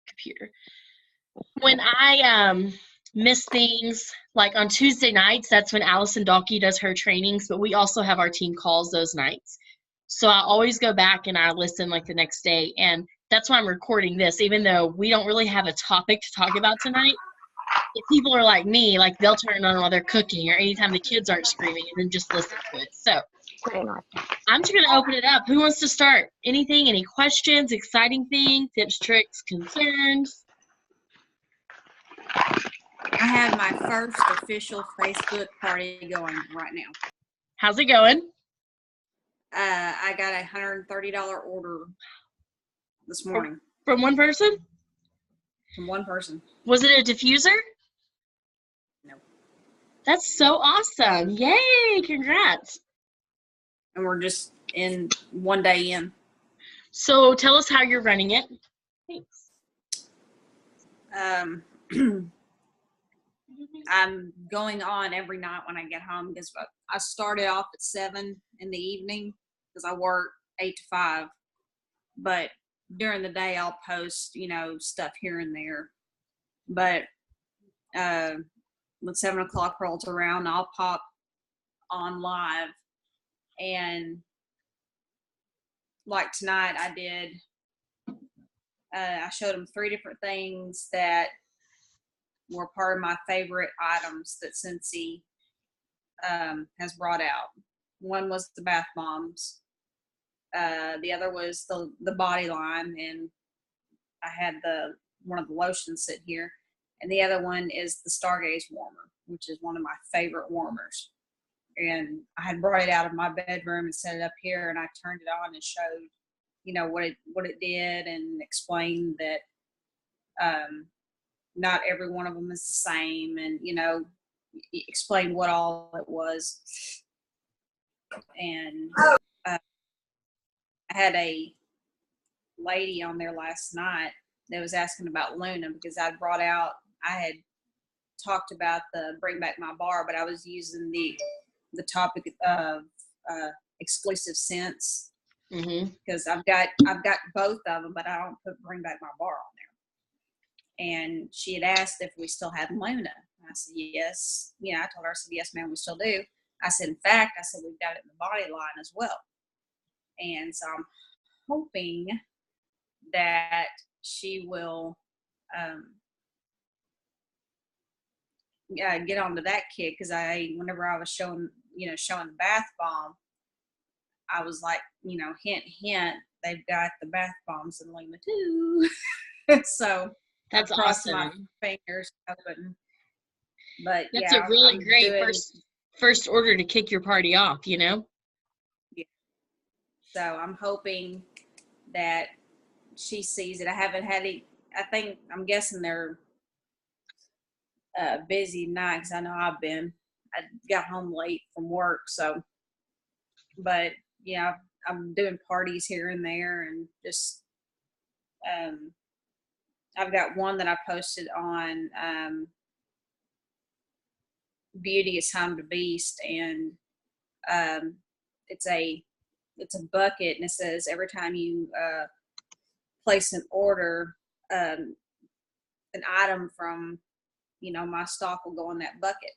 computer. When I miss things, like on Tuesday nights, that's when Allison Dalkey does her trainings, but we also have our team calls those nights. So I always go back and I listen like the next day, and that's why I'm recording this, even though we don't really have a topic to talk about tonight. If people are like me, like they'll turn it on while they're cooking or anytime the kids aren't screaming and then just listen to it. So I'm just going to open it up. Who wants to start? Anything, any questions, exciting thing, tips, tricks, concerns? I have my first official Facebook party going right now. How's it going? I got a $130 order this morning. From one person? From one person. Was it a diffuser? No. That's so awesome. Yay, congrats. And we're just in one day in. So tell us how you're running it. Thanks. I'm going on every night when I get home because I started off at 7 in the evening because I work 8 to 5. But during the day, I'll post, stuff here and there. But when 7 o'clock rolls around, I'll pop on live. And like tonight, I showed them 3 different things that were part of my favorite items that Scentsy has brought out. One was the bath bombs. The other was the body line, and I had one of the lotions sit here. And the other one is the Stargaze warmer, which is one of my favorite warmers. And I had brought it out of my bedroom and set it up here, and I turned it on and showed, what it did, and explained that not every one of them is the same, and explain what all it was. And I had a lady on there last night that was asking about Luna because I had talked about the Bring Back My Bar, but I was using the topic of exclusive scents because I've got both of them, but I don't put Bring Back My Bar on there. And she had asked if we still had Luna. I said, yes. I told her, I said, yes, ma'am, we still do. I said, in fact, we've got it in the body line as well. And so I'm hoping that she will get onto that kick, because whenever I was showing the bath bomb, I was like, hint, hint, they've got the bath bombs in Luna too. So that's awesome. My fingers open. But that's a really great first order to kick your party off, Yeah. So I'm hoping that she sees it. I haven't had it. I'm guessing they're busy tonight because I know I got home late from work. So, but yeah, I'm doing parties here and there, and just I've got one that I posted on Beauty is Home to Beast, and it's a bucket, and it says every time you place an order, an item from my stock will go in that bucket,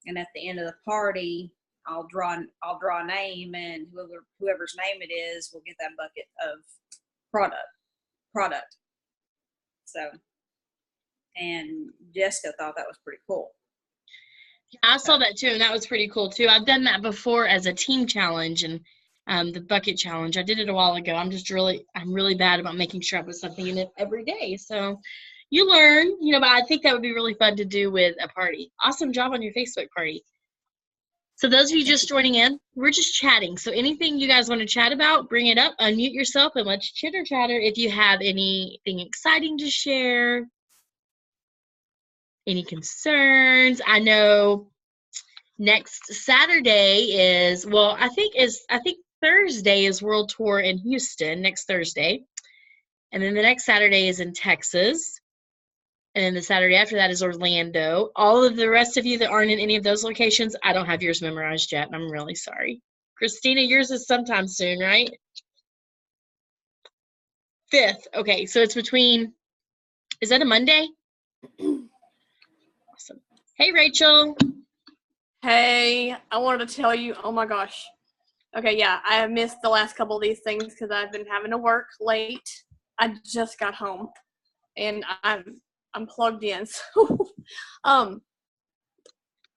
and at the end of the party, I'll draw a name, and whoever's name it is will get that bucket of product. So, and Jessica thought that was pretty cool. I saw that too, and that was pretty cool too. I've done that before as a team challenge, and the bucket challenge. I did it a while ago. I'm really bad about making sure I put something in it every day. So you learn, but I think that would be really fun to do with a party. Awesome job on your Facebook party. So those of you just joining in, we're just chatting. So anything you guys want to chat about, bring it up, unmute yourself, and let's chitter chatter. If you have anything exciting to share, any concerns. I know next Saturday is, I think Thursday is World Tour in Houston, next Thursday. And then the next Saturday is in Texas. And then the Saturday after that is Orlando. All of the rest of you that aren't in any of those locations, I don't have yours memorized yet, and I'm really sorry. Christina, yours is sometime soon, right? 5th. Okay, so it's between Is that a Monday? Awesome. Hey, Rachel. Hey, I wanted to tell you, oh my gosh. Okay, yeah, I have missed the last couple of these things because I've been having to work late. I just got home and I'm plugged in. So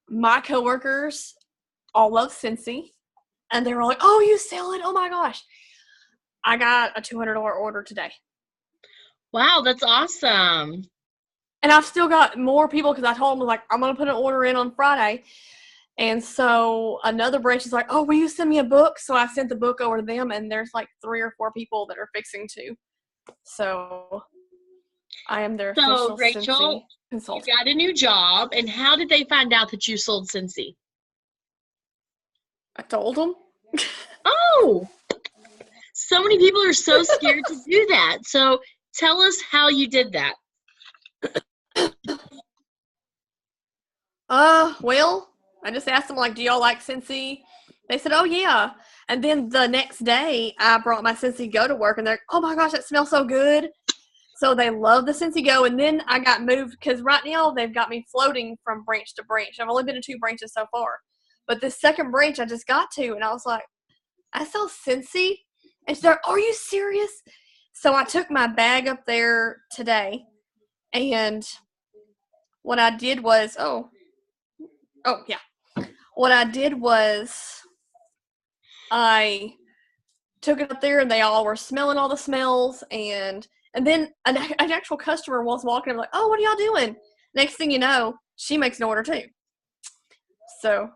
my coworkers all love Scentsy and they were like, "Oh, you sell it? Oh my gosh." I got a $200 order today. Wow, that's awesome. And I've still got more people because I told them, like, I'm going to put an order in on Friday. And so another branch is like, "Oh, will you send me a book?" So I sent the book over to them, and there's like 3 or 4 people that are fixing to. So I am their official Rachel, Scentsy you consultant. got a new job, and how did they find out that you sold Scentsy? I told them. Oh, so many people are so scared to do that. So tell us how you did that. Well, I just asked them, like, "Do y'all like Scentsy?" They said, "Oh, yeah." And then the next day, I brought my Scentsy Go to work, and they're like, "Oh, my gosh, that smells so good." So they love the Scentsy Go, and then I got moved, because right now they've got me floating from branch to branch. I've only been to 2 branches so far. But this second branch I just got to, and I was like, "I sell Scentsy?" And she's like, "Are you serious?" So I took my bag up there today, and what I did was, what I did was I took it up there, and they all were smelling all the smells, and then an actual customer was walking. I'm like, "Oh, what are y'all doing?" Next thing you know, she makes an order too. So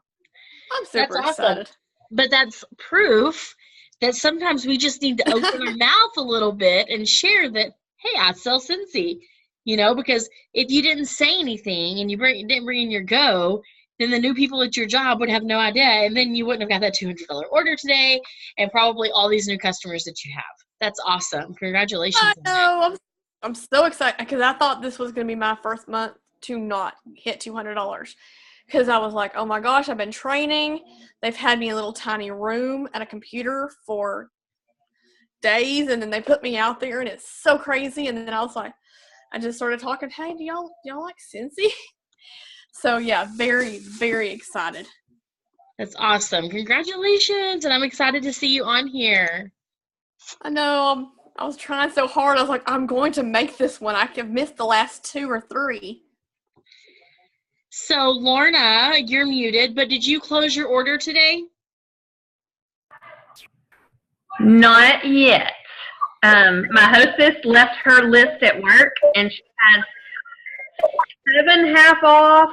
I'm super excited. But that's proof that sometimes we just need to open our mouth a little bit and share that, hey, I sell Scentsy. Because if you didn't say anything and you didn't bring in your Go, then the new people at your job would have no idea, and then you wouldn't have got that $200 order today, and probably all these new customers that you have. That's awesome. Congratulations. I know. I'm so excited because I thought this was going to be my first month to not hit $200. Because I was like, "Oh my gosh, I've been training. They've had me in a little tiny room at a computer for days, and then they put me out there, and it's so crazy." And then I was like, I just started talking, "Hey, do y'all like Scentsy?" So yeah, very, very excited. That's awesome. Congratulations, and I'm excited to see you on here. I know. I was trying so hard. I was like, "I'm going to make this one." I have missed the last 2 or 3. So, Lorna, you're muted, but did you close your order today? Not yet. My hostess left her list at work, and she has 7 half off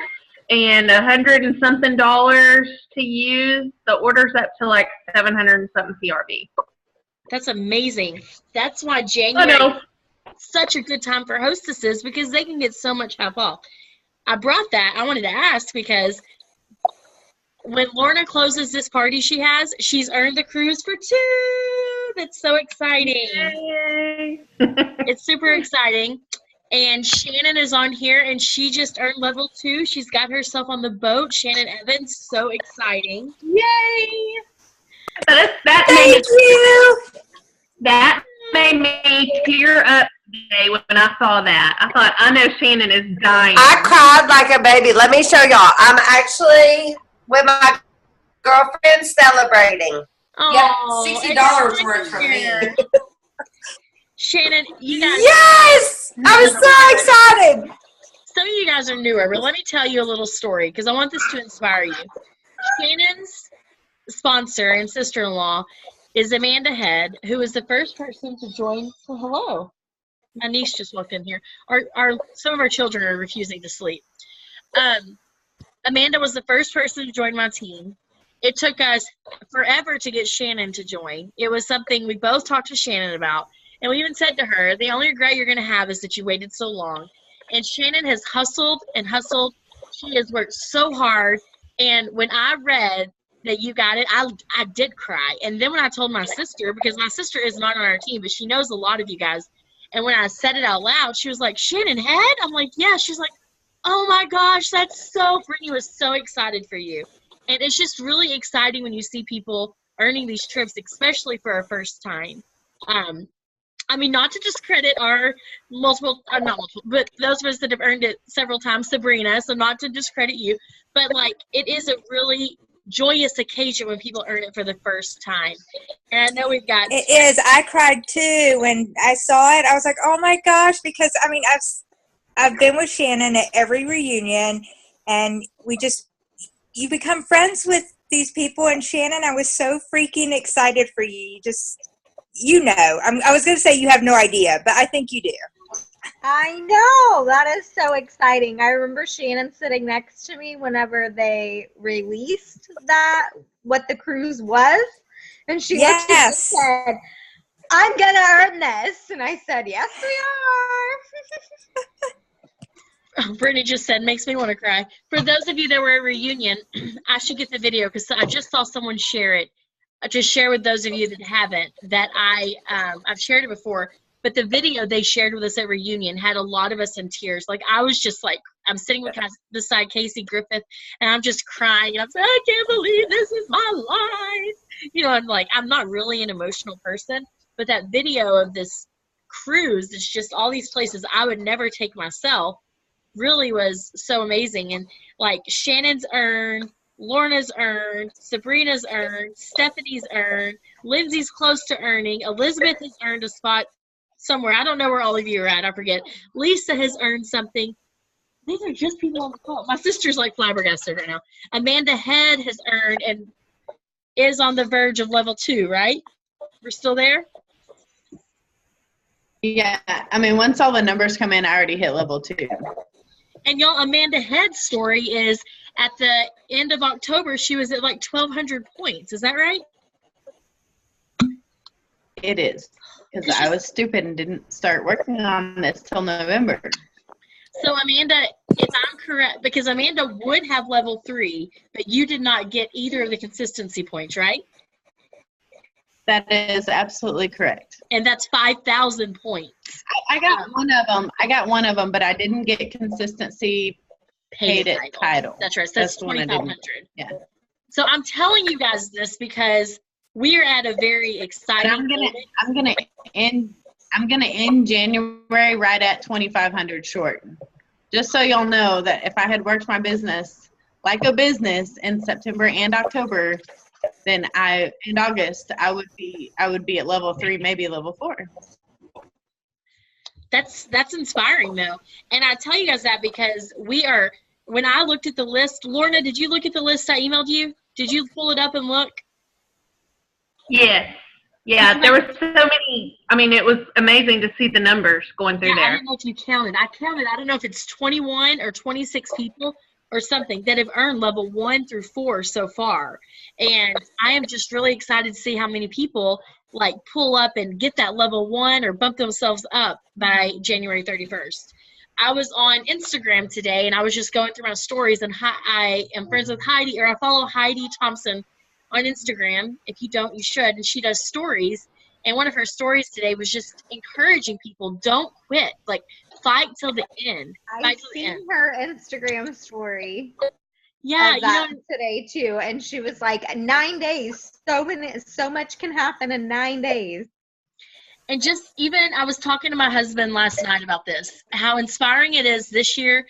and $100 and something to use. The order's up to like 700 and something PRV. That's amazing. That's why January is such a good time for hostesses, because they can get so much half off. I brought that. I wanted to ask because when Lorna closes this party she has, she's earned the cruise for 2. That's so exciting. Yay. It's super exciting. And Shannon is on here, and she just earned level 2. She's got herself on the boat. Shannon Evans, so exciting. Yay. That made me tear up today when I saw that. I thought, I know Shannon is dying. I cried like a baby. Let me show y'all. I'm actually with my girlfriend celebrating. Oh, yep, $60 worth for me. Shannon, you guys. Yes! I was so excited. Some of you guys are newer, but let me tell you a little story because I want this to inspire you. Shannon's sponsor and sister-in-law is Amanda Head, who is the first person to join. Oh, hello. My niece just walked in here. Some of our children are refusing to sleep. Amanda was the first person to join my team. It took us forever to get Shannon to join. It was something we both talked to Shannon about. And we even said to her, the only regret you're going to have is that you waited so long. And Shannon has hustled and hustled. She has worked so hard. And when I read that you got it, I did cry. And then when I told my sister, because my sister is not on our team, but she knows a lot of you guys. And when I said it out loud, she was like, Shannon Head? I'm like, yeah. She's like, oh my gosh, that's so, Brittany was so excited for you. And it's just really exciting when you see people earning these trips, especially for our first time. I mean, not to discredit our not multiple, but those of us that have earned it several times, Sabrina, so not to discredit you, but like it is a really joyous occasion when people earn it for the first time. And I know we've got. It is. I cried too when I saw it. I was like, oh my gosh, because I mean, I've been with Shannon at every reunion, and you become friends with these people. And Shannon, I was so freaking excited for you. I was going to say you have no idea, but I think you do. I know. That is so exciting. I remember Shannon sitting next to me whenever they released what the cruise was. And she looked at me and said, I'm going to earn this. And I said, yes, we are. Brittany just said, makes me want to cry. For those of you that were at reunion, I should get the video because I just saw someone share it. Just share with those of you that haven't, that I've shared it before, but the video they shared with us at reunion had a lot of us in tears. Like I was just like, I'm sitting beside Casey Griffith and I'm just crying. And I'm saying, I can't believe this is my life. You know, I'm not really an emotional person, but that video of this cruise, it's just all these places I would never take myself, really was so amazing. And like Shannon's earned, Lorna's earned, Sabrina's earned, Stephanie's earned, Lindsay's close to earning, Elizabeth has earned a spot somewhere. I don't know where all of you are at. I forget. Lisa has earned something. These are just people on the call. My sister's like flabbergasted right now. Amanda Head has earned and is on the verge of level 2, right? We're still there? Yeah. I mean, once all the numbers come in, I already hit level 2. And y'all, Amanda Head's story is at the end of October, she was at like 1,200 points. Is that right? It is. Because I was stupid and didn't start working on this till November. So Amanda, if I'm correct, because Amanda would have level 3, but you did not get either of the consistency points, right? That is absolutely correct. And that's 5,000 points. I got one of them. But I didn't get consistency paid at title. That's right. So that's 2,500. Yeah. So I'm telling you guys this because we are at a very exciting. I'm gonna end January right at 2,500 short. Just so y'all know that if I had worked my business like a business in September and October, then in August I would be at level 3, maybe level 4. That's inspiring though. And I tell you guys that because when I looked at the list, Lorna, did you look at the list I emailed you? Did you pull it up and look? Yes. Yeah, there were so many. I mean, it was amazing to see the numbers going through there. I don't know if you counted. I don't know if it's 21 or 26 people or something that have earned level 1 through 4 so far. And I am just really excited to see how many people like pull up and get that level 1 or bump themselves up by January 31st. I was on Instagram today and I was just going through my stories, and I am friends with Heidi, or I follow Heidi Thompson on Instagram. If you don't, you should. And she does stories. And one of her stories today was just encouraging people, don't quit. Like, fight till the end. I've seen her Instagram story. Yeah, today too. And she was like, 9 days. So much can happen in 9 days. And just even, I was talking to my husband last night about this, how inspiring it is this year.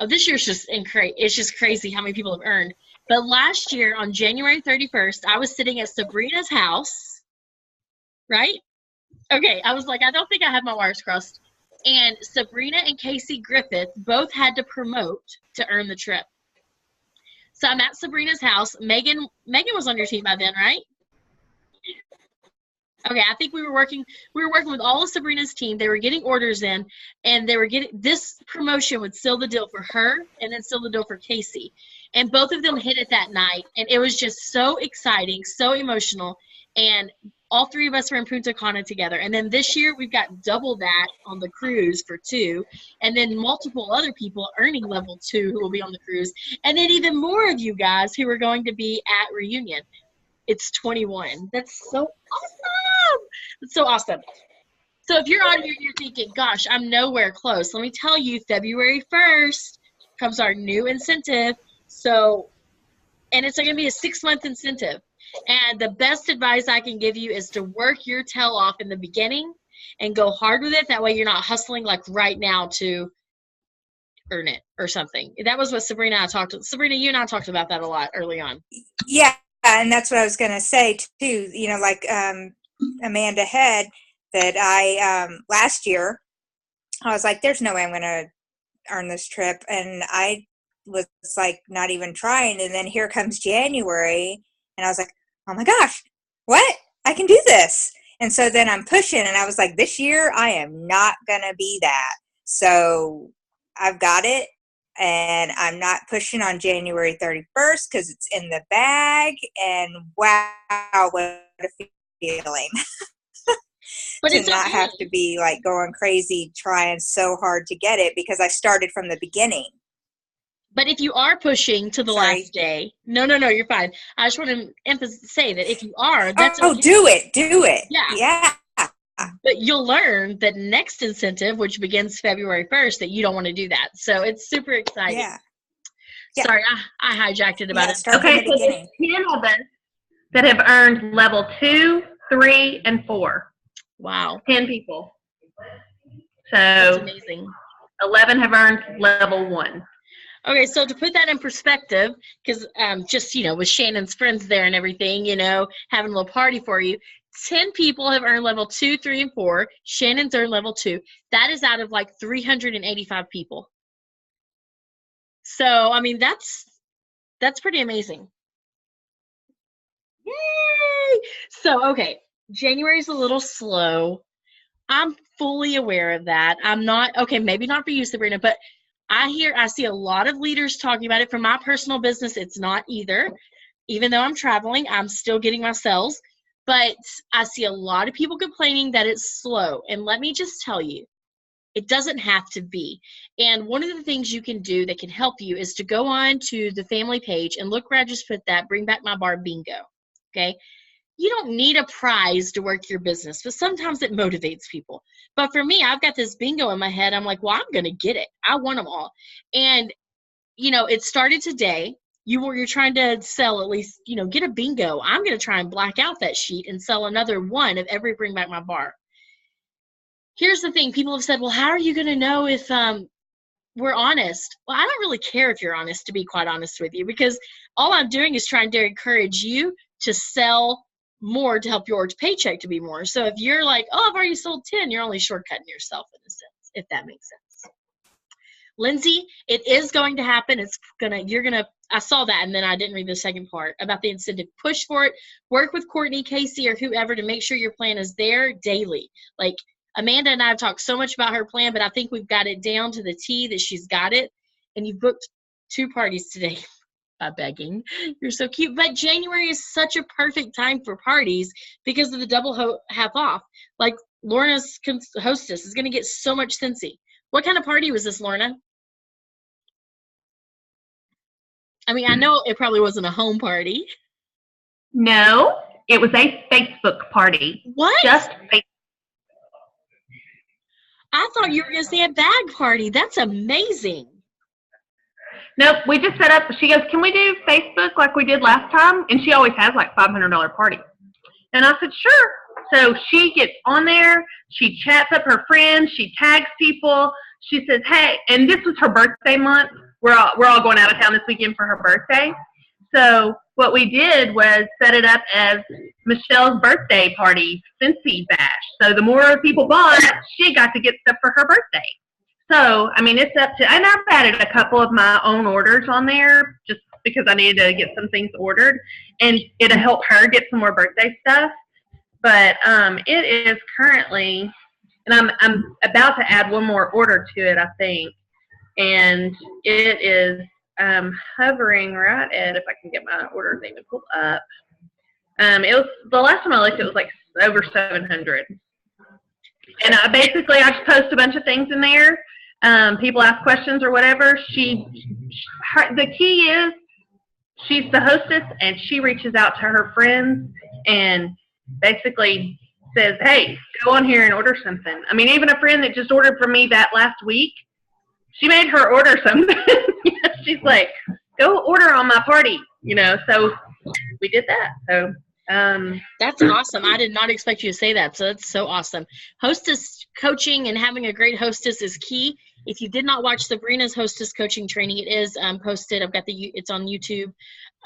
This year's just it's just crazy how many people have earned. But last year on January 31st, I was sitting at Sabrina's house, right? Okay, I was like, I don't think I have my wires crossed. And Sabrina and Casey Griffith both had to promote to earn the trip. So I'm at Sabrina's house. Megan was on your team by then, right? Okay, I think we were working with all of Sabrina's team. They were getting orders in, and they were getting this promotion would seal the deal for her and then seal the deal for Casey. And both of them hit it that night, and it was just so exciting, so emotional. And all 3 of us were in Punta Cana together. And then this year we've got double that on the cruise for 2, and then multiple other people earning level 2 who will be on the cruise, and then even more of you guys who are going to be at reunion. It's 21. That's so awesome. That's so awesome. So if you're on here and you're thinking, gosh, I'm nowhere close, let me tell you, February 1st comes our new incentive. So, and it's going to be a 6-month incentive. And the best advice I can give you is to work your tail off in the beginning and go hard with it. That way you're not hustling like right now to earn it or something. That was what Sabrina and I talked to. Sabrina, you and I talked about that a lot early on. Yeah, and that's what I was going to say too. You know, like Amanda had that I last year I was like, there's no way I'm going to earn this trip, and I was like not even trying, and then here comes January, and I was like, oh my gosh, what? I can do this. And so then I'm pushing, and I was like, this year I am not going to be that. So I've got it, and I'm not pushing on January 31st because it's in the bag, and wow, what a feeling. But to it's not okay. have to be like going crazy trying so hard to get it because I started from the beginning. But if you are pushing to the Sorry. last day, no, you're fine. I just want to say that if you are, that's okay. Do it. Yeah. Yeah. But you'll learn that next incentive, which begins February 1st, that you don't want to do that. So it's super exciting. Yeah. Sorry, I hijacked it about it. Start from the So beginning. there's 10 of us that have earned level 2, 3, and 4. Wow. 10 people. That's So amazing. 11 have earned level 1. Okay, so to put that in perspective, because just, with Shannon's friends there and everything, having a little party for you, 10 people have earned level 2, 3, and 4. Shannon's earned level 2. That is out of like 385 people. So, I mean, that's pretty amazing. Yay! So, okay, January's a little slow. I'm fully aware of that. I'm not, okay, maybe not for you, Sabrina, but I see a lot of leaders talking about it. For my personal business, it's not either. Even though I'm traveling, I'm still getting my sales. But I see a lot of people complaining that it's slow. And let me just tell you, it doesn't have to be. And one of the things you can do that can help you is to go on to the family page and look where I just put that, Bring Back My Bar Bingo. Okay? You don't need a prize to work your business, but sometimes it motivates people. But for me, I've got this bingo in my head. I'm like, well, I'm going to get it. I want them all. And, it started today. You're trying to sell at least, get a bingo. I'm going to try and black out that sheet and sell another one of every Bring Back My Bar. Here's the thing. People have said, well, how are you going to know if we're honest? Well, I don't really care if you're honest, to be quite honest with you, because all I'm doing is trying to encourage you to sell more to help your paycheck to be more. So if you're like, oh, I've already sold 10, you're only shortcutting yourself in a sense, if that makes sense. Lindsay, it is going to happen. I saw that, and then I didn't read the second part about the incentive. Push for it. Work with Courtney, Casey, or whoever to make sure your plan is there daily. Like Amanda and I have talked so much about her plan, but I think we've got it down to the T that she's got it. And you booked 2 parties today. By begging. You're so cute. But January is such a perfect time for parties because of the double half off. Like Lorna's hostess is going to get so much Scentsy. What kind of party was this, Lorna? I mean, I know it probably wasn't a home party. No, it was a Facebook party. What? Just Facebook. I thought you were going to say a bag party. That's amazing. Nope, we just set up. She goes, can we do Facebook like we did last time? And she always has like $500 party. And I said, sure. So she gets on there. She chats up her friends. She tags people. She says, hey, and this was her birthday month. We're all going out of town this weekend for her birthday. So what we did was set it up as Michelle's birthday party, Scentsy Bash. So the more people bought, she got to get stuff for her birthday. So, I mean, it's up to, and I've added a couple of my own orders on there just because I needed to get some things ordered, and it'll help her get some more birthday stuff. But it is currently, and I'm about to add one more order to it, I think, and it is hovering right at, if I can get my order thing to pull up. It was, the last time I looked, it was like over 700. And I just post a bunch of things in there. People ask questions or whatever. The key is she's the hostess, and she reaches out to her friends and basically says, hey, go on here and order something. I mean, even a friend that just ordered from me that last week, she made her order something. She's like, go order on my party, so we did that. So That's awesome. I did not expect you to say that, so that's so awesome. Hostess coaching and having a great hostess is key. If you did not watch Sabrina's hostess coaching training, it is posted. It's on YouTube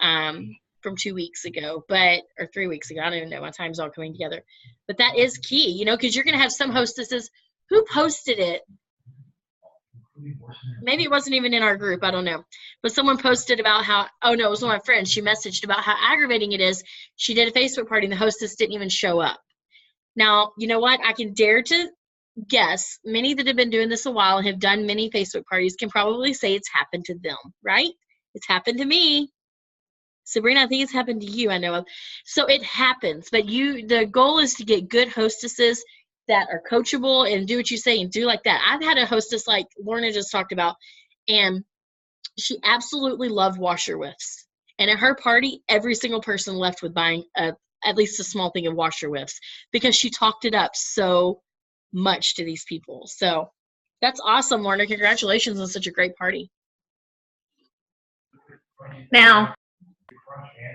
from 2 weeks ago, or 3 weeks ago. I don't even know. My time's all coming together. But that is key, because you're going to have some hostesses who posted it. Maybe it wasn't even in our group. I don't know. But someone posted about how, it was one of my friends. She messaged about how aggravating it is. She did a Facebook party and the hostess didn't even show up. Now, you know what? I can dare to guess many that have been doing this a while and have done many Facebook parties can probably say it's happened to them, right? It's happened to me. Sabrina, I think it's happened to you, I know of. So it happens. But the goal is to get good hostesses that are coachable and do what you say and do like that. I've had a hostess like Lorna just talked about, and she absolutely loved washer whiffs. And at her party, every single person left with buying at least a small thing of washer whiffs because she talked it up so much to these people. So that's awesome, Lorna. Congratulations on such a great party. Now,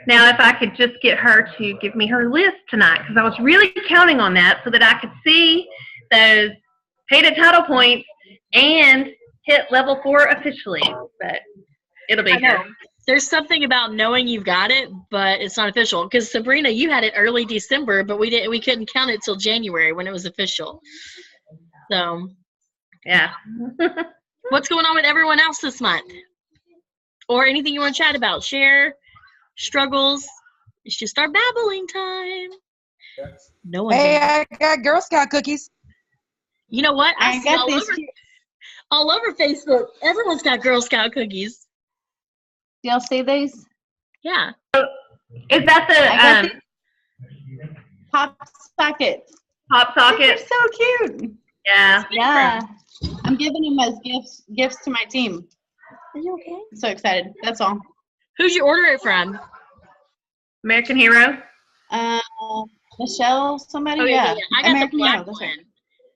if I could just get her to give me her list tonight, because I was really counting on that so that I could see those paid title points and hit level 4 officially. But it'll be here. There's something about knowing you've got it, but it's not official. Because Sabrina, you had it early December, but we couldn't count it till January when it was official. So, yeah. What's going on with everyone else this month? Or anything you want to chat about? Share struggles. It's just our babbling time. No one. Hey, I got Girl Scout cookies. You know what? I see got these all over Facebook. Everyone's got Girl Scout cookies. Do y'all see these? Yeah. Is that the Pop sockets? Pop sockets? They're so cute. Yeah. Yeah. I'm giving them as gifts to my team. Are you okay? I'm so excited. That's all. Who'd you order it from? American Hero. Michelle, somebody. Oh, yeah. I got American the black Hero, that's one. right.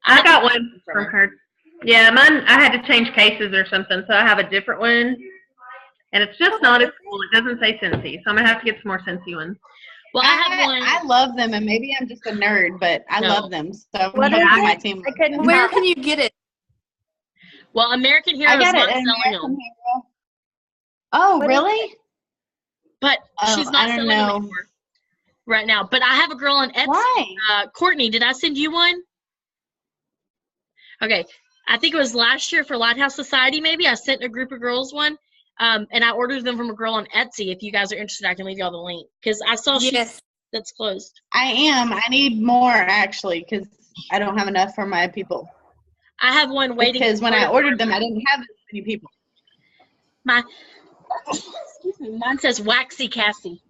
I got one from her. Yeah, mine, I had to change cases or something, so I have a different one. And it's just not as cool. It doesn't say Scentsy, so I'm going to have to get some more Scentsy ones. Well, I have one. I love them, and maybe I'm just a nerd, but I love them. So I'm What going is to it? my team. Where can you get it? Well, American Hero I is got not it. selling American them. Hero. Oh, really? But she's not I don't selling them know. anymore right now. But I have a girl on Etsy. Why? Courtney, did I send you one? Okay. I think it was last year for Lighthouse Society, maybe. I sent a group of girls one. And I ordered them from a girl on Etsy. If you guys are interested, I can leave y'all the link. Because I saw that's closed. I am. I need more, actually, because I don't have enough for my people. I have one waiting. Because when I ordered them, I didn't have as many people. Excuse me, mine says Waxy Cassie.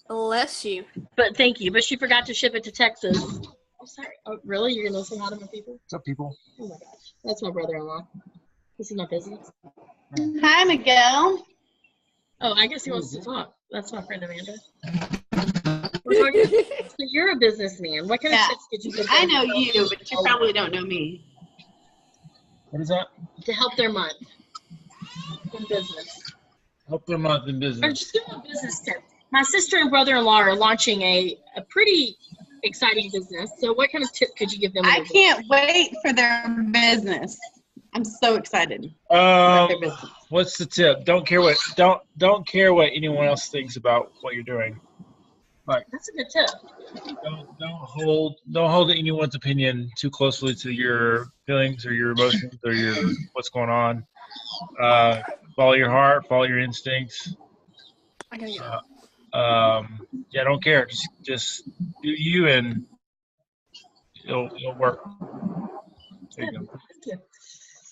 Bless you. But thank you. But she forgot to ship it to Texas. I'm sorry. Oh, really? You're going to say hi to my people? What's up, people? Oh, my gosh. That's my brother-in-law. This is my business. Hi, Miguel. Oh, I guess he wants to talk. That's my friend Amanda. So you're a businessman. What kind of tips did you give them? I know you, but you probably don't know me. What is that? To help their month in business. Help their month in Or business. just give them a business tip. My sister and brother-in-law are launching a pretty exciting business. So what kind of tip could you give them? I can't wait for their business. I'm so excited about their business. What's the tip? Don't care what anyone else thinks about what you're doing. Like, that's a good tip. Don't hold anyone's opinion too closely to your feelings or your emotions or your what's going on. Follow your heart, follow your instincts. I gotta get Yeah, don't care. Just do you, and it'll work. There you go.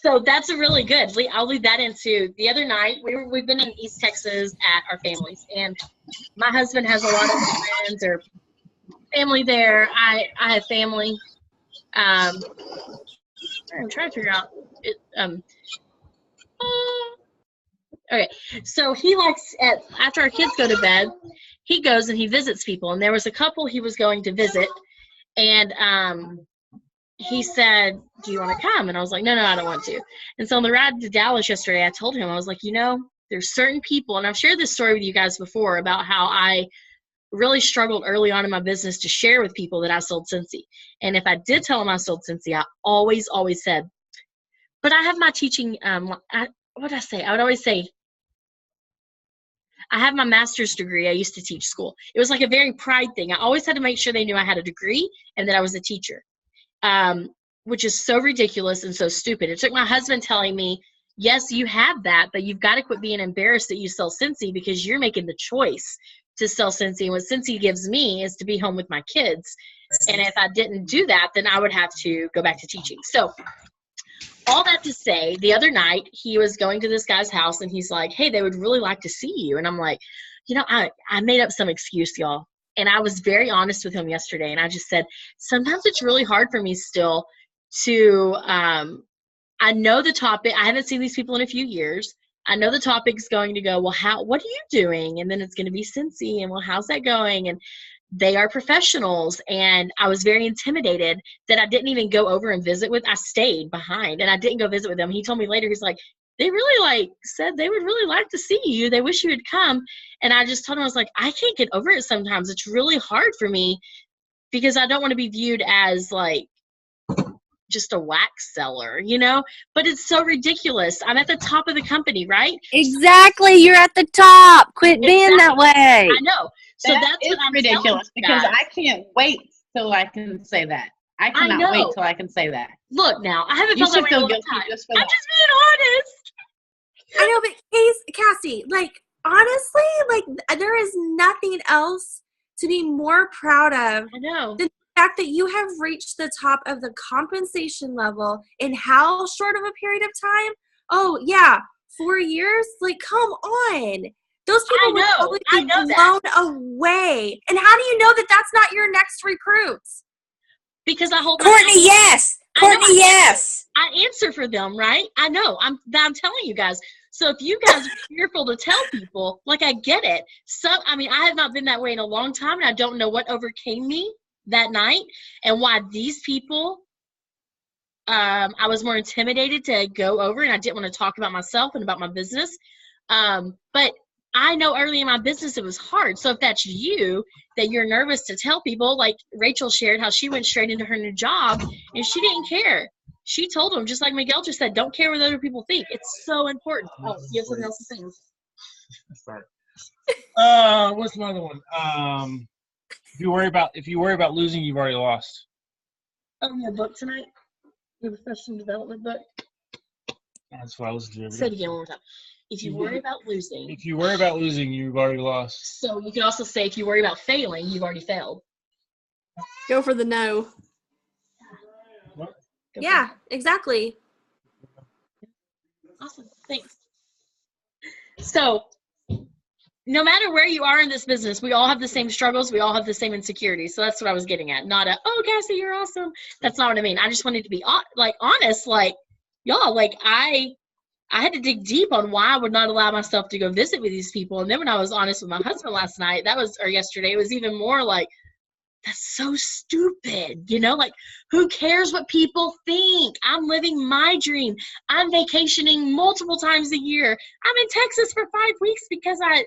So that's a really good. I'll leave that into the other night. We've been in East Texas at our families, and my husband has a lot of friends or family there. I have family. I'm trying to figure out it. Okay, so he likes after our kids go to bed, he goes and he visits people. And there was a couple he was going to visit, and he said, do you want to come? And I was like, no, I don't want to. And so on the ride to Dallas yesterday, I told him, I was like, there's certain people, and I've shared this story with you guys before about how I really struggled early on in my business to share with people that I sold Scentsy. And if I did tell them I sold Scentsy, I always said, but I have my teaching, what did I say? I would always say, I have my master's degree. I used to teach school. It was like a very pride thing. I always had to make sure they knew I had a degree and that I was a teacher, which is so ridiculous and so stupid. It took my husband telling me, yes, you have that, but you've got to quit being embarrassed that you sell Scentsy because you're making the choice to sell Scentsy. And what Scentsy gives me is to be home with my kids. And if I didn't do that, then I would have to go back to teaching. So all that to say, the other night he was going to this guy's house and he's like, hey, they would really like to see you. And I'm like, I made up some excuse, y'all. And I was very honest with him yesterday. And I just said, sometimes it's really hard for me still to, I know the topic. I haven't seen these people in a few years. I know the topic's going to go, well, what are you doing? And then it's going to be Scentsy, and well, how's that going? And they are professionals. And I was very intimidated that I didn't even go over and visit with. I stayed behind and I didn't go visit with them. He told me later, he's like, they really said they would really like to see you. They wish you would come. And I just told him, I was like, I can't get over it sometimes. It's really hard for me because I don't want to be viewed as like just a wax seller, but it's so ridiculous. I'm at the top of the company, right? Exactly. You're at the top. Quit being that way. I know. So that's what I'm ridiculous because I can't wait till I can say that. I cannot wait till I can say that. Look now, I haven't felt that way all the time. I'm just being honest. I know, but Cassie, honestly, there is nothing else to be more proud of than the fact that you have reached the top of the compensation level in how short of a period of time? Oh, yeah, 4 years? Come on. Those people would probably be blown away. And how do you know that that's not your next recruits? Because I hold Courtney, yes. Courtney, yes. I answer for them, right? I know. I'm telling you guys. So if you guys are fearful to tell people, I get it. I have not been that way in a long time, and I don't know what overcame me that night and why these people, I was more intimidated to go over, and I didn't want to talk about myself and about my business. But I know early in my business it was hard. So if that's you, that you're nervous to tell people, like Rachel shared how she went straight into her new job and she didn't care. She told them, just like Miguel just said, don't care what other people think. It's so important. Oh, you have something else to say? Sorry. What's another one? If you worry about losing, you've already lost. Oh, your book tonight? Your professional development book? That's what I listened to. Say it again one more time. If you worry about losing. If you worry about losing, you've already lost. So you can also say if you worry about failing, you've already failed. Go for the no. What? Yeah, exactly. Awesome. Thanks. So no matter where you are in this business, we all have the same struggles. We all have the same insecurities. So that's what I was getting at. Not oh, Cassie, you're awesome. That's not what I mean. I just wanted to be honest, y'all, I had to dig deep on why I would not allow myself to go visit with these people. And then when I was honest with my husband last night, or yesterday, it was even more that's so stupid. Who cares what people think? I'm living my dream. I'm vacationing multiple times a year. I'm in Texas for 5 weeks because I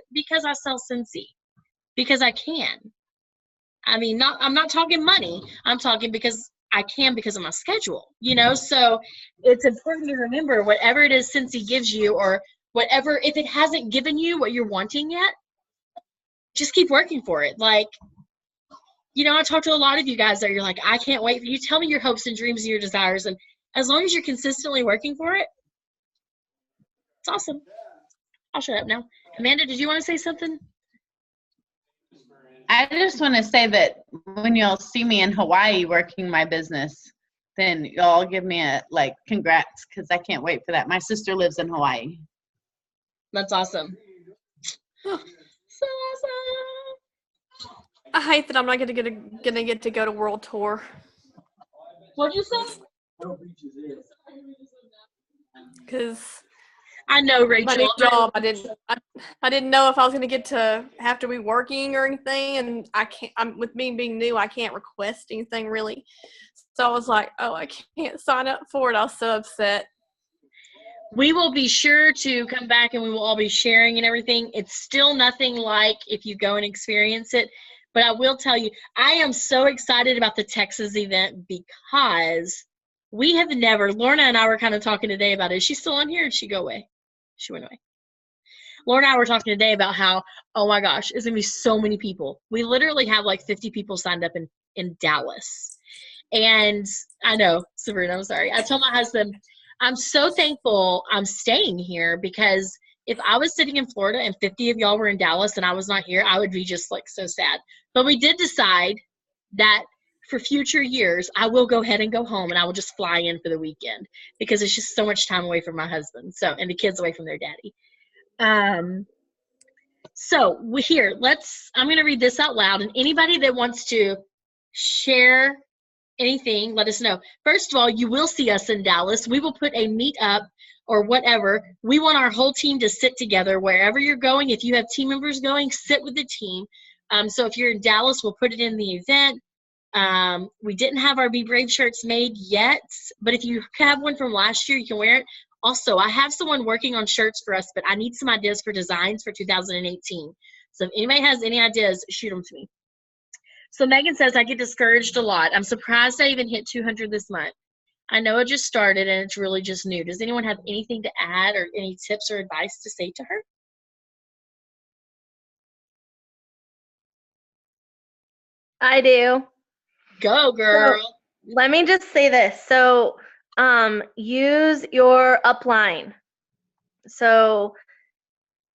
sell Scentsy, because I can. I'm not talking money. I'm talking because I can because of my schedule, so it's important to remember whatever it is Scentsy gives you, or whatever, if it hasn't given you what you're wanting yet, just keep working for it. I talk to a lot of you guys that you're like, I can't wait for you. Tell me your hopes and dreams and your desires. And as long as you're consistently working for it, it's awesome. I'll shut up now. Amanda, did you want to say something? I just want to say that when y'all see me in Hawaii working my business, then y'all give me a congrats, because I can't wait for that. My sister lives in Hawaii. That's awesome. So awesome. I hate that I'm not gonna get to go to World Tour. What'd you say? Because I know, Rachel. my new job, I didn't know if I was gonna get to have to be working or anything, and I can't. With me being new, I can't request anything really. So I was like, oh, I can't sign up for it. I was so upset. we will be sure to come back and we will all be sharing and everything. It's still nothing like if you go and experience it. But I will tell you, I am so excited about the Texas event because we have never, Lorna and I were kind of talking today about it. Is she still on here or did she go away? She went away. Lorna and I were talking today about how, oh my gosh, it's going to be so many people. We literally have like 50 people signed up in Dallas. And I know, Sabrina, I'm sorry. I told my husband, I'm so thankful I'm staying here because if I was sitting in Florida and 50 of y'all were in Dallas and I was not here, I would be just like so sad. But we did decide that for future years, I will go ahead and go home and I will just fly in for the weekend because it's just so much time away from my husband. So, and the kids away from their daddy. So here, I'm going to read this out loud, and anybody that wants to share anything, let us know. First of all, you will see us in Dallas. We will put a meet up or whatever. We want our whole team to sit together wherever you're going. If you have team members going, sit with the team. So if you're in Dallas, we'll put it in the event. We didn't have our Be Brave shirts made yet, but if you have one from last year, you can wear it. Also, I have someone working on shirts for us, but I need some ideas for designs for 2018. So if anybody has any ideas, shoot them to me. So Megan says, I get discouraged a lot. I'm surprised I even hit 200 this month. I know it just started and it's really just new. Does anyone have anything to add or any tips or advice to say to her? I do. Go, girl. So, let me just say this. So, use your upline. So,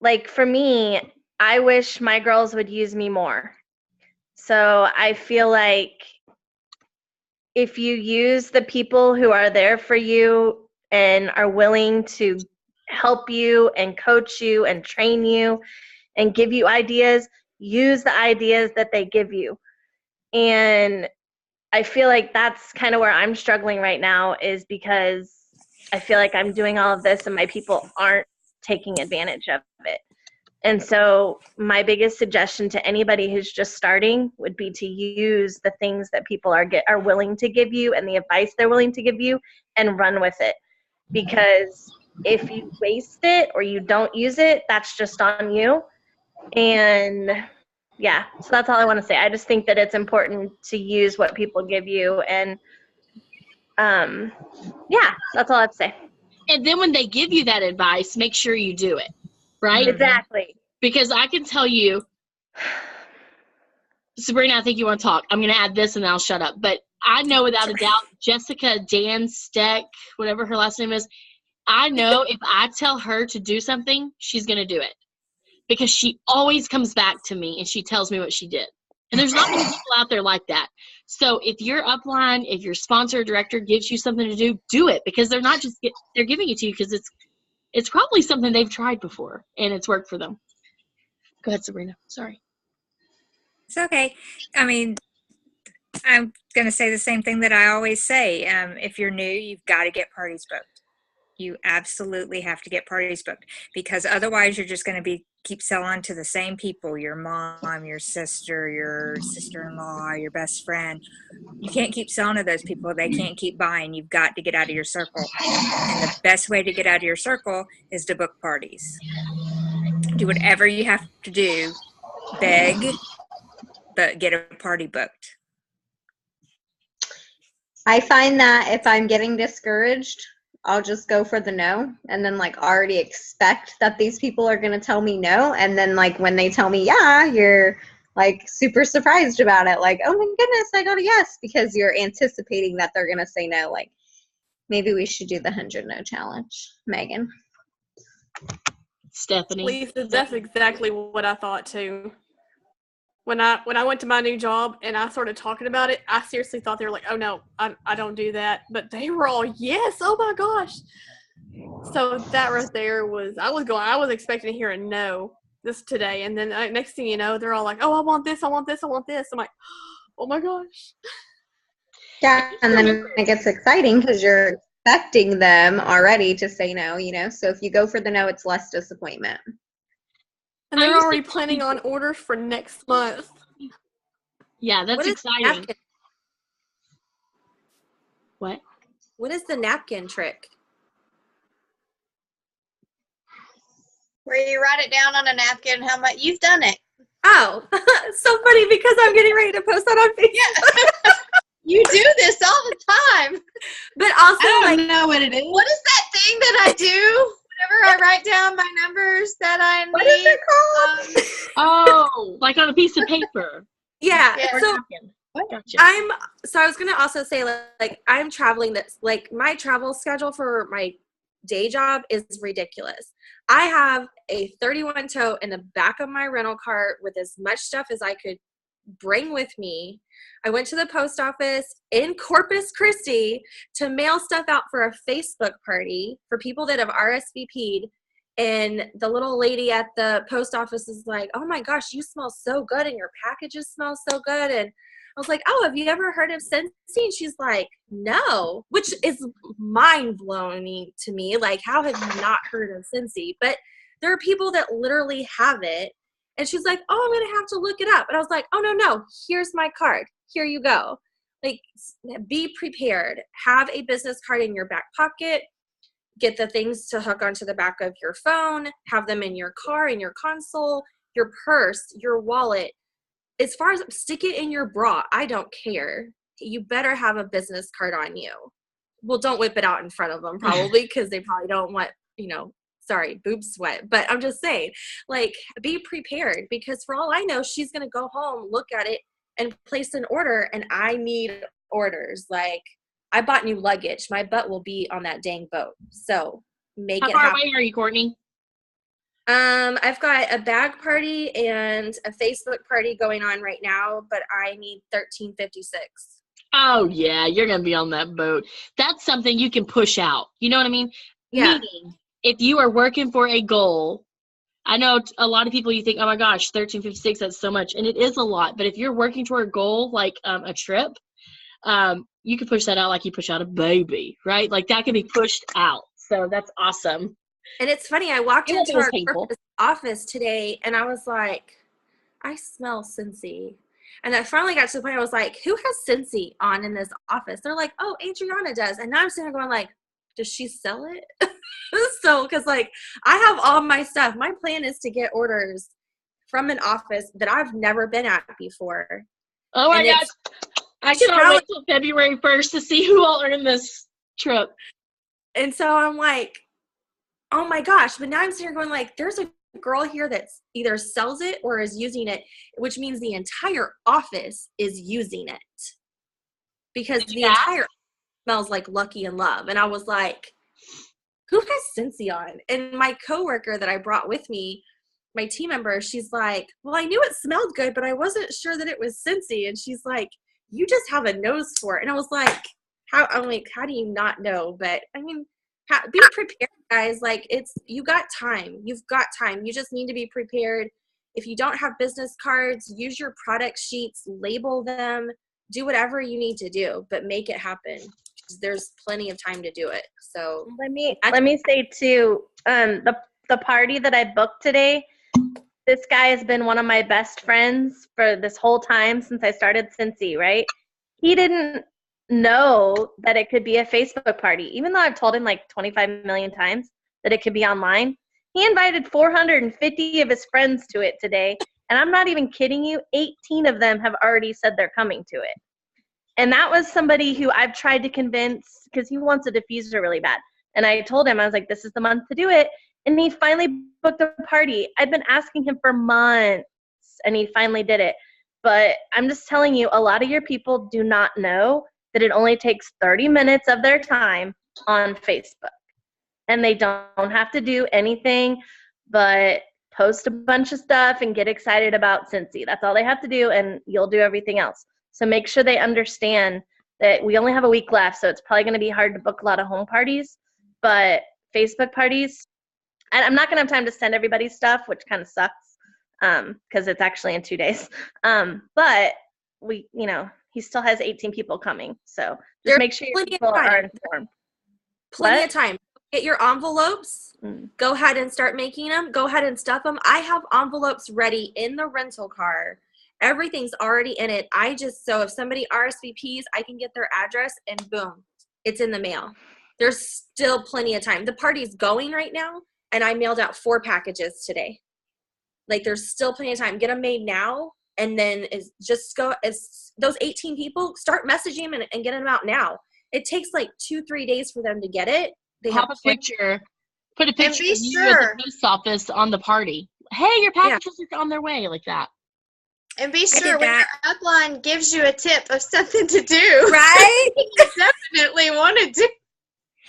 like for me, I wish my girls would use me more. So, I feel like if you use the people who are there for you and are willing to help you and coach you and train you and give you ideas, use the ideas that they give you. And I feel like that's kind of where I'm struggling right now, is because I feel like I'm doing all of this and my people aren't taking advantage of it. And so my biggest suggestion to anybody who's just starting would be to use the things that people are willing to give you and the advice they're willing to give you and run with it. Because if you waste it or you don't use it, that's just on you. And yeah, so that's all I want to say. I just think that it's important to use what people give you, and yeah, that's all I have to say. And then when they give you that advice, make sure you do it, right? Exactly. Because I can tell you, Sabrina, I think you want to talk. I'm going to add this and then I'll shut up. But I know without a doubt, Jessica Dan Steck, whatever her last name is, I know if I tell her to do something, she's going to do it. Because she always comes back to me and she tells me what she did. And there's not many people out there like that. So if your upline, if your sponsor or director gives you something to do it. Because they're not just they're giving it to you because it's probably something they've tried before and it's worked for them. Go ahead, Sabrina. Sorry. It's okay. I mean, I'm going to say the same thing that I always say. If you're new, you've got to get parties booked. You absolutely have to get parties booked, because otherwise you're just going to keep selling to the same people, your mom, your sister-in-law, your best friend. You can't keep selling to those people. They can't keep buying. You've got to get out of your circle. And the best way to get out of your circle is to book parties. Do whatever you have to do, beg, but get a party booked. I find that if I'm getting discouraged, I'll just go for the no, and then like already expect that these people are going to tell me no. And then like when they tell me yeah, you're like super surprised about it. Like, oh my goodness, I got a yes, because you're anticipating that they're going to say no. Like, maybe we should do the 100 no challenge, Megan. Stephanie. Lisa, that's exactly what I thought too. When I went to my new job and I started talking about it, I seriously thought they were like, oh no, I don't do that. But they were all, yes, oh my gosh. So that right there I was expecting to hear a no this today. And then next thing you know, they're all like, oh, I want this, I want this, I want this. I'm like, oh my gosh. Yeah, and then it gets exciting because you're expecting them already to say no, you know? So if you go for the no, it's less disappointment. And they're already planning on orders for next month. Yeah, that's exciting. What? What is the napkin trick? Where you write it down on a napkin how much you've done it. Oh, so funny because I'm getting ready to post that on Facebook. Yeah. You do this all the time. But also, I don't know what it is. What is that thing that I do whenever I write down my numbers that I need? What is it called? Oh, like on a piece of paper. Yeah. Yeah. So Gotcha. I was gonna also say like I'm traveling. That's like my travel schedule for my day job is ridiculous. I have a 31 tote in the back of my rental cart with as much stuff as I could bring with me. I went to the post office in Corpus Christi to mail stuff out for a Facebook party for people that have RSVP'd. And the little lady at the post office is like, "Oh my gosh, you smell so good and your packages smell so good." And I was like, "Oh, have you ever heard of Scentsy?" And she's like, "No," which is mind-blowing to me. Like, how have you not heard of Scentsy? But there are people that literally have it. And she's like, "Oh, I'm going to have to look it up." And I was like, "Oh, no, here's my card. Here you go." Like, be prepared. Have a business card in your back pocket. Get the things to hook onto the back of your phone. Have them in your car, in your console, your purse, your wallet. As far as stick it in your bra, I don't care. You better have a business card on you. Well, don't whip it out in front of them probably because they probably don't want, boob sweat. But I'm just saying, like, be prepared because for all I know, she's going to go home, look at it, and place an order, and I need orders. Like, I bought new luggage. My butt will be on that dang boat. So make it happen. How far away are you, Courtney? I've got a bag party and a Facebook party going on right now, but I need 1356. Oh, yeah, you're going to be on that boat. That's something you can push out. You know what I mean? Yeah. Meaning, if you are working for a goal, I know a lot of people, you think, oh my gosh, 1356, that's so much. And it is a lot. But if you're working toward a goal, like a trip, you can push that out like you push out a baby, right? Like that can be pushed out. So that's awesome. And it's funny, I walked into our corporate office today and I was like, I smell Scentsy. And I finally got to the point I was like, who has Scentsy on in this office? They're like, oh, Adriana does. And now I'm sitting there going like, does she sell it? So, because like I have all my stuff. My plan is to get orders from an office that I've never been at before. Oh my gosh. I cannot wait till February 1st to see who all are in this trip. And so I'm like, oh my gosh. But now I'm sitting here going like, there's a girl here that either sells it or is using it, which means the entire office is using it. Because the entire smells like Lucky and Love. And I was like, who has Scentsy on? And my coworker that I brought with me, my team member, she's like, well, I knew it smelled good, but I wasn't sure that it was Scentsy. And she's like, you just have a nose for it. And I was like, how do you not know? But I mean, be prepared, guys. Like you got time. You've got time. You just need to be prepared. If you don't have business cards, use your product sheets, label them, do whatever you need to do, but make it happen. There's plenty of time to do it. So let me say too, the party that I booked today, this guy has been one of my best friends for this whole time since I started Scentsy, right? He didn't know that it could be a Facebook party, even though I've told him like 25 million times that it could be online. He invited 450 of his friends to it today, and I'm not even kidding you, 18 of them have already said they're coming to it. And that was somebody who I've tried to convince because he wants a diffuser really bad. And I told him, I was like, this is the month to do it. And he finally booked a party. I've been asking him for months, and he finally did it. But I'm just telling you, a lot of your people do not know that it only takes 30 minutes of their time on Facebook. And they don't have to do anything but post a bunch of stuff and get excited about Scentsy. That's all they have to do, and you'll do everything else. So make sure they understand that we only have a week left, so it's probably going to be hard to book a lot of home parties. But Facebook parties, and I'm not going to have time to send everybody stuff, which kind of sucks because it's actually in 2 days. But he still has 18 people coming. So just make sure your people are informed. Plenty of time. Get your envelopes. Go ahead and start making them. Go ahead and stuff them. I have envelopes ready in the rental car. Everything's already in it. So if somebody RSVPs, I can get their address and boom, it's in the mail. There's still plenty of time. The party's going right now, and I mailed out 4 packages today. Like, there's still plenty of time. Get them made now, and then those 18 people, start messaging them and get them out now. It takes like 2-3 days for them to get it. They Put a picture of you at the post office on the party. Hey, your packages are on their way, like that. And be sure when your upline gives you a tip of something to do, right? You definitely want to do.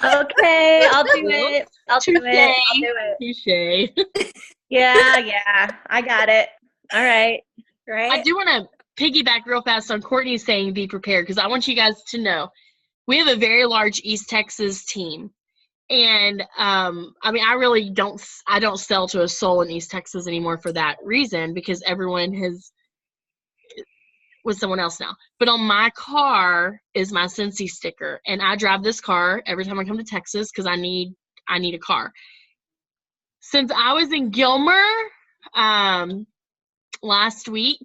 Okay, I'll do it. I'll do it. Touche. Yeah, I got it. All right. Right. I do want to piggyback real fast on Courtney saying be prepared, because I want you guys to know we have a very large East Texas team. And I mean, I don't sell to a soul in East Texas anymore for that reason, because everyone has with someone else now. But on my car is my Cincy sticker, and I drive this car every time I come to Texas because I need a car. Since I was in Gilmer last week,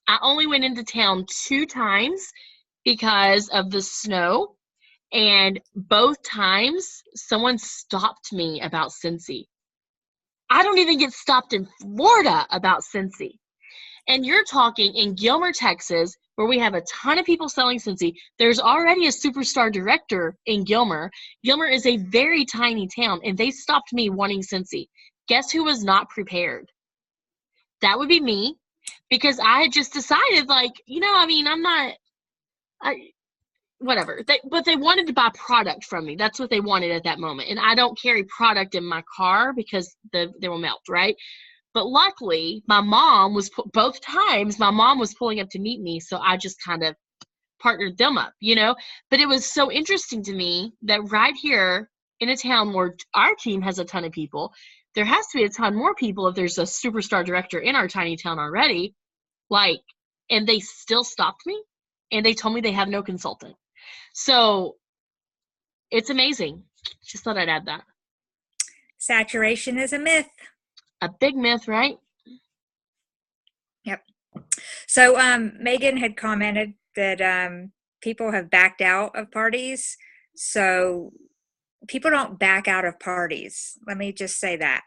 I only went into town 2 times because of the snow, and both times someone stopped me about Cincy. I don't even get stopped in Florida about Cincy. And you're talking in Gilmer, Texas, where we have a ton of people selling Cincy. There's already a superstar director in Gilmer. Gilmer is a very tiny town, and they stopped me wanting Cincy. Guess who was not prepared? That would be me, because I had just decided, like, I mean, whatever. But they wanted to buy product from me. That's what they wanted at that moment. And I don't carry product in my car because they will melt, right? But luckily, my mom was both times my mom was pulling up to meet me, so I just kind of partnered them up, But it was so interesting to me that right here in a town where our team has a ton of people, there has to be a ton more people if there's a superstar director in our tiny town already. And they still stopped me, and they told me they have no consultant. So it's amazing. Just thought I'd add that. Saturation is a myth. A big myth, right? Yep. So Megan had commented that people have backed out of parties. So people don't back out of parties. Let me just say that.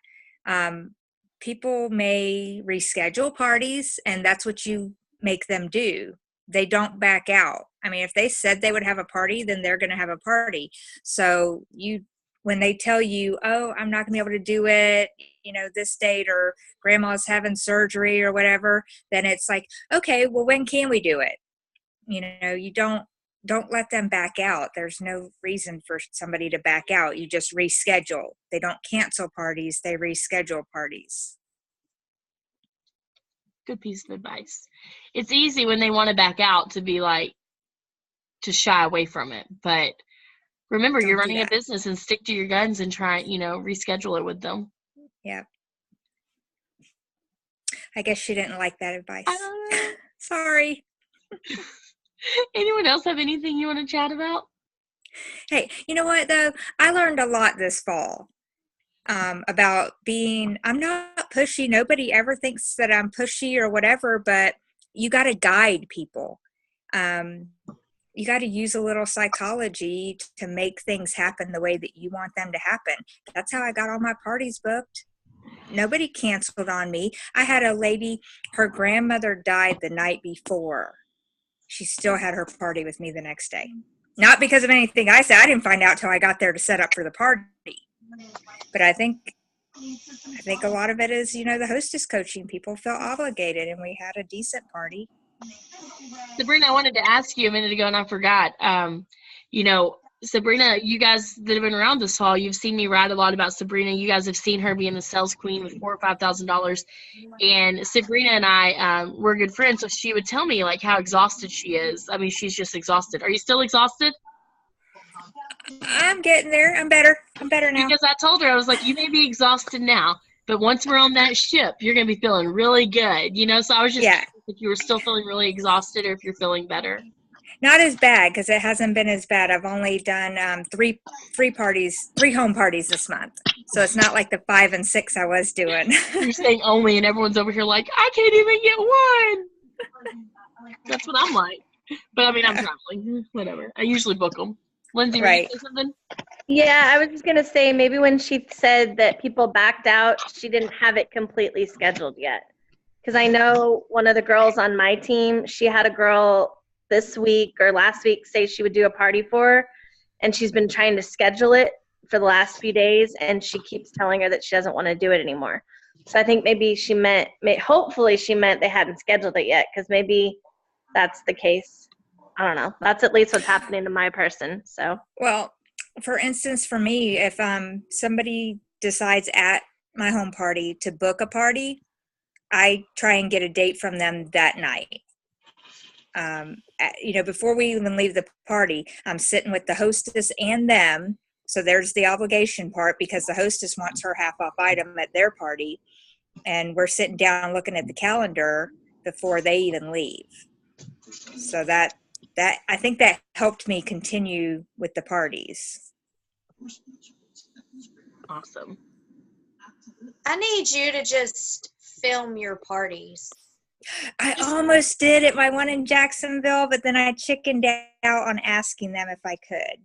People may reschedule parties, and that's what you make them do. They don't back out. I mean, if they said they would have a party, then they're going to have a party. So when they tell you, oh, I'm not going to be able to do it, this date, or grandma's having surgery or whatever, then it's like, okay, well, when can we do it? You don't let them back out. There's no reason for somebody to back out. You just reschedule. They don't cancel parties. They reschedule parties. Good piece of advice. It's easy when they want to back out to be like, to shy away from it. But remember, you're running a business, and stick to your guns and try, reschedule it with them. Yeah. I guess she didn't like that advice. Sorry. Anyone else have anything you want to chat about? Hey, you know what, though? I learned a lot this fall about I'm not pushy. Nobody ever thinks that I'm pushy or whatever, but you got to guide people. You got to use a little psychology to make things happen the way that you want them to happen. That's how I got all my parties booked. Nobody canceled on me. I had a lady, her grandmother died the night before. She still had her party with me the next day. Not because of anything I said. I didn't find out till I got there to set up for the party. But I think a lot of it is, the hostess coaching. People felt obligated, and we had a decent party. Sabrina, I wanted to ask you a minute ago, and I forgot. Sabrina, you guys that have been around this fall, you've seen me write a lot about Sabrina. You guys have seen her being the sales queen with $4,000 or $5,000. And Sabrina and I, we're good friends, so she would tell me, like, how exhausted she is. I mean, she's just exhausted. Are you still exhausted? I'm getting there. I'm better now. Because I told her, I was like, you may be exhausted now, but once we're on that ship, you're going to be feeling really good. So I was just curious if you were still feeling really exhausted or if you're feeling better. Not as bad, because it hasn't been as bad. I've only done three home parties this month. So it's not like the 5 and 6 I was doing. You're saying only, and everyone's over here like, I can't even get one. That's what I'm like. But I mean, I'm traveling. Whatever. I usually book them. Lindsay, were you Right. saying something? Yeah, I was just going to say maybe when she said that people backed out, she didn't have it completely scheduled yet. Because I know one of the girls on my team, she had a girl this week or last week say she would do a party for her, and she's been trying to schedule it for the last few days, and she keeps telling her that she doesn't want to do it anymore. So I think maybe she meant, hopefully she meant they hadn't scheduled it yet, because maybe that's the case. I don't know. That's at least what's happening to my person. So. Well, for instance, for me, if somebody decides at my home party to book a party, I try and get a date from them that night. Before we even leave the party, I'm sitting with the hostess and them. So there's the obligation part, because the hostess wants her half off item at their party. And we're sitting down looking at the calendar before they even leave. So that I think that helped me continue with the parties. Awesome. I need you to just film your parties. I almost did at my one in Jacksonville, but then I chickened out on asking them if I could.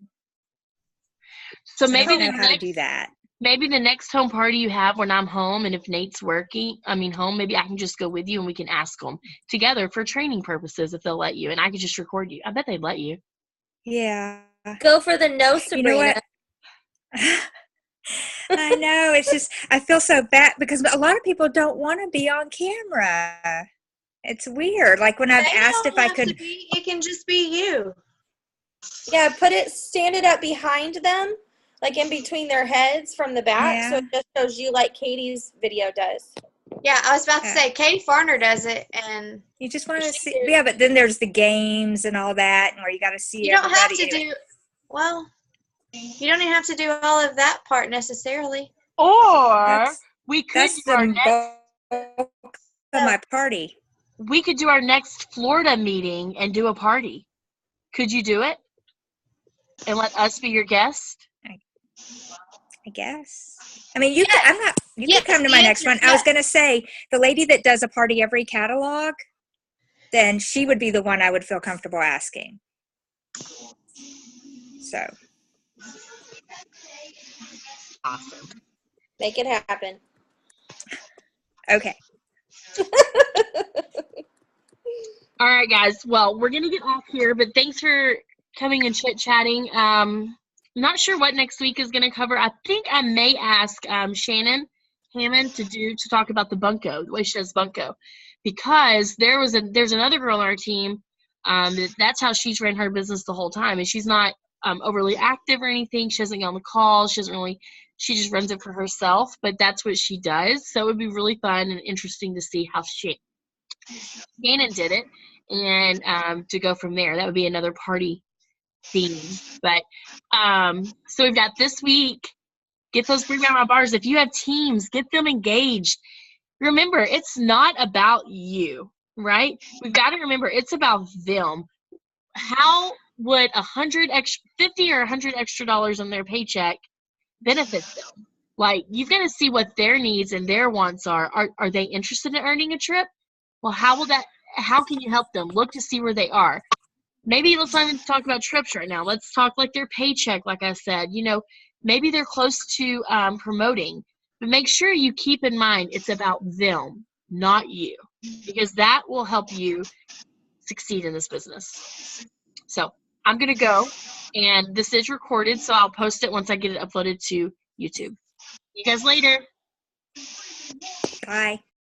So maybe I don't know how to do that. Maybe the next home party you have when I'm home, and if Nate's home, maybe I can just go with you and we can ask them together for training purposes if they'll let you, and I could just record you. I bet they'd let you. Yeah. Go for the no, Sabrina. You know what? I know. It's just, I feel so bad because a lot of people don't want to be on camera. It's weird. Like when I've asked if I could. It can just be you. Yeah, stand it up behind them, like in between their heads from the back, so it just shows you like Katie's video does. Yeah, I was about to say, Katie Farner does it, and you just want to see. Yeah, but then there's the games and all that, and where you got to see. You don't have to do. Well, you don't even have to do all of that part necessarily. Or we could do our next my party. We could do our next Florida meeting and do a party. Could you do it? And let us be your guest? I guess. I mean, you could. I'm not. You could come to my next one. I was going to say the lady that does a party every catalog. Then she would be the one I would feel comfortable asking. So. Awesome. Make it happen. Okay. All right, guys. Well, we're going to get off here, but thanks for coming and chit-chatting. Not sure what next week is going to cover. I think I may ask Shannon Hammond to talk about the bunco, the way she does bunco, because there's another girl on our team. That's how she's ran her business the whole time, and she's not overly active or anything. She doesn't get on the calls. She just runs it for herself, but that's what she does. So it would be really fun and interesting to see how Shannon did it, and to go from there. That would be another party theme. But so we've got this week. Get those Bring Back My Bars. If you have teams, get them engaged. Remember, it's not about you, right? We've got to remember it's about them. How would $50 or $100 extra on their paycheck benefit them? Like, you've got to see what their needs and their wants are. Are they interested in earning a trip? Well, how can you help them? Look to see where they are. Maybe let's not even talk about trips right now. Let's talk like their paycheck, like I said. Maybe they're close to promoting. But make sure you keep in mind it's about them, not you, because that will help you succeed in this business. So I'm going to go, and this is recorded, so I'll post it once I get it uploaded to YouTube. See you guys later. Bye.